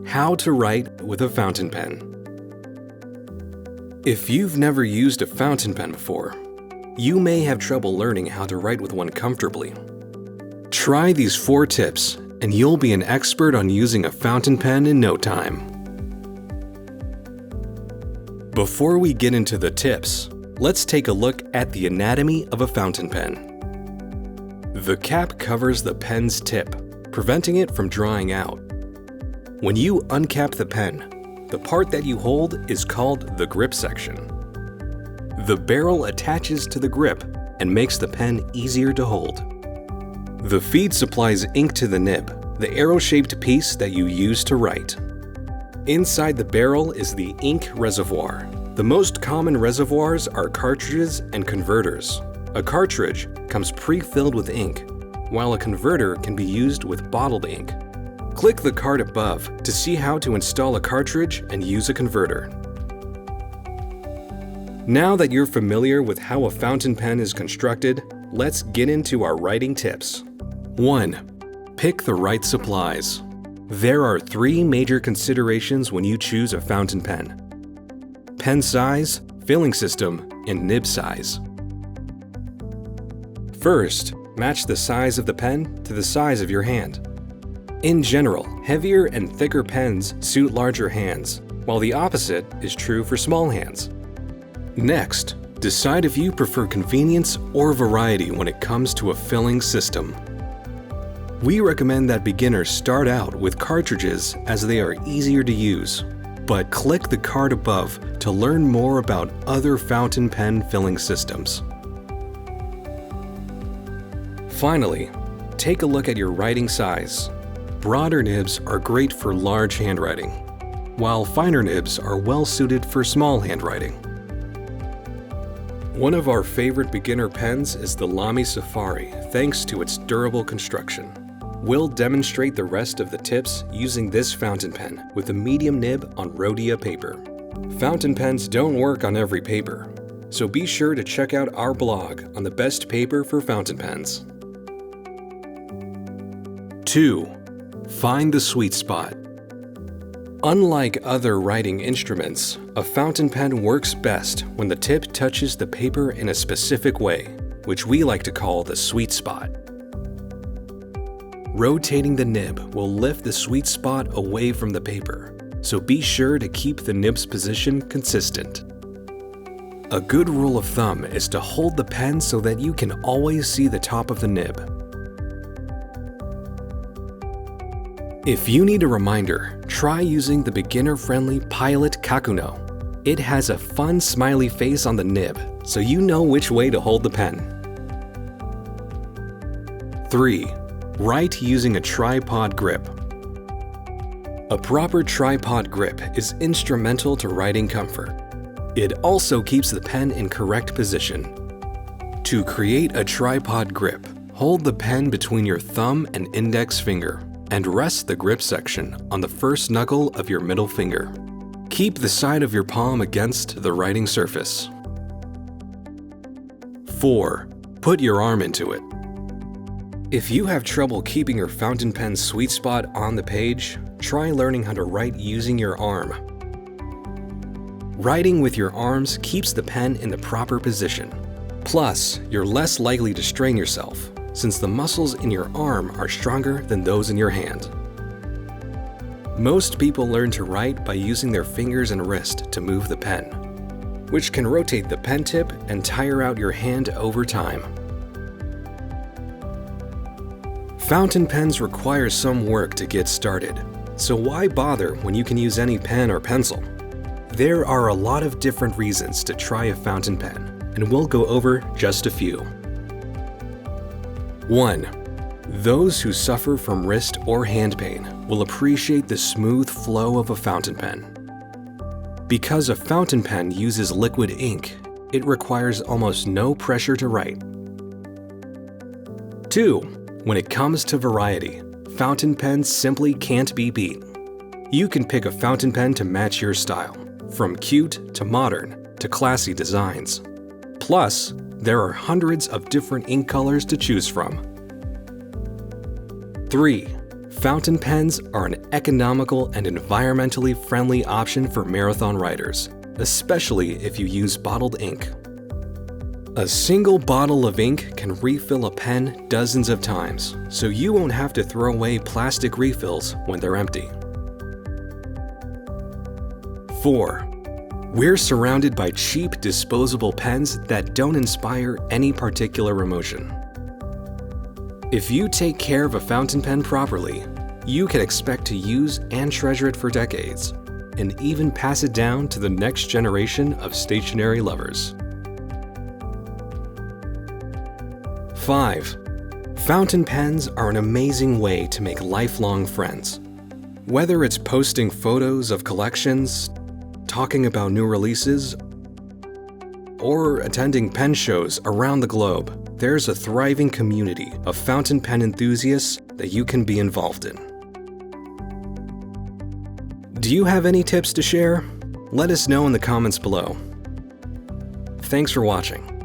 How to write with a fountain pen. If you've never used a fountain pen before, you may have trouble learning how to write with one comfortably. Try these 4 tips and you'll be an expert on using a fountain pen in no time. Before we get into the tips, let's take a look at the anatomy of a fountain pen. The cap covers the pen's tip, preventing it from drying out. When you uncap the pen, the part that you hold is called the grip section. The barrel attaches to the grip and makes the pen easier to hold. The feed supplies ink to the nib, the arrow-shaped piece that you use to write. Inside the barrel is the ink reservoir. The most common reservoirs are cartridges and converters. A cartridge comes pre-filled with ink, while a converter can be used with bottled ink. Click the card above to see how to install a cartridge and use a converter. Now that you're familiar with how a fountain pen is constructed, let's get into our writing tips. 1. Pick the right supplies. There are 3 major considerations when you choose a fountain pen: pen size, filling system, and nib size. First, match the size of the pen to the size of your hand. In general, heavier and thicker pens suit larger hands, while the opposite is true for small hands. Next, decide if you prefer convenience or variety when it comes to a filling system. We recommend that beginners start out with cartridges as they are easier to use, but click the card above to learn more about other fountain pen filling systems. Finally, take a look at your writing size. Broader nibs are great for large handwriting, while finer nibs are well suited for small handwriting. One of our favorite beginner pens is the Lamy Safari, thanks to its durable construction. We'll demonstrate the rest of the tips using this fountain pen with a medium nib on Rhodia paper. Fountain pens don't work on every paper, so be sure to check out our blog on the best paper for fountain pens. 2. Find the sweet spot. Unlike other writing instruments, a fountain pen works best when the tip touches the paper in a specific way, which we like to call the sweet spot. Rotating the nib will lift the sweet spot away from the paper, so be sure to keep the nib's position consistent. A good rule of thumb is to hold the pen so that you can always see the top of the nib. If you need a reminder, try using the beginner-friendly Pilot Kakuno. It has a fun smiley face on the nib, so you know which way to hold the pen. 3. Write using a tripod grip. A proper tripod grip is instrumental to writing comfort. It also keeps the pen in correct position. To create a tripod grip, hold the pen between your thumb and index finger and rest the grip section on the first knuckle of your middle finger. Keep the side of your palm against the writing surface. 4. Put your arm into it. If you have trouble keeping your fountain pen's sweet spot on the page, try learning how to write using your arm. Writing with your arms keeps the pen in the proper position. Plus, you're less likely to strain yourself, since the muscles in your arm are stronger than those in your hand. Most people learn to write by using their fingers and wrist to move the pen, which can rotate the pen tip and tire out your hand over time. Fountain pens require some work to get started, so why bother when you can use any pen or pencil? There are a lot of different reasons to try a fountain pen, and we'll go over just a few. 1. Those who suffer from wrist or hand pain will appreciate the smooth flow of a fountain pen. Because a fountain pen uses liquid ink, it requires almost no pressure to write. 2. When it comes to variety, fountain pens simply can't be beat. You can pick a fountain pen to match your style, from cute to modern to classy designs. Plus, there are hundreds of different ink colors to choose from. 3. Fountain pens are an economical and environmentally friendly option for marathon riders, especially if you use bottled ink. A single bottle of ink can refill a pen dozens of times, so you won't have to throw away plastic refills when they're empty. 4. We're surrounded by cheap disposable pens that don't inspire any particular emotion. If you take care of a fountain pen properly, you can expect to use and treasure it for decades, and even pass it down to the next generation of stationery lovers. 5. Fountain pens are an amazing way to make lifelong friends. Whether it's posting photos of collections, talking about new releases, or attending pen shows around the globe, there's a thriving community of fountain pen enthusiasts that you can be involved in. Do you have any tips to share? Let us know in the comments below. Thanks for watching.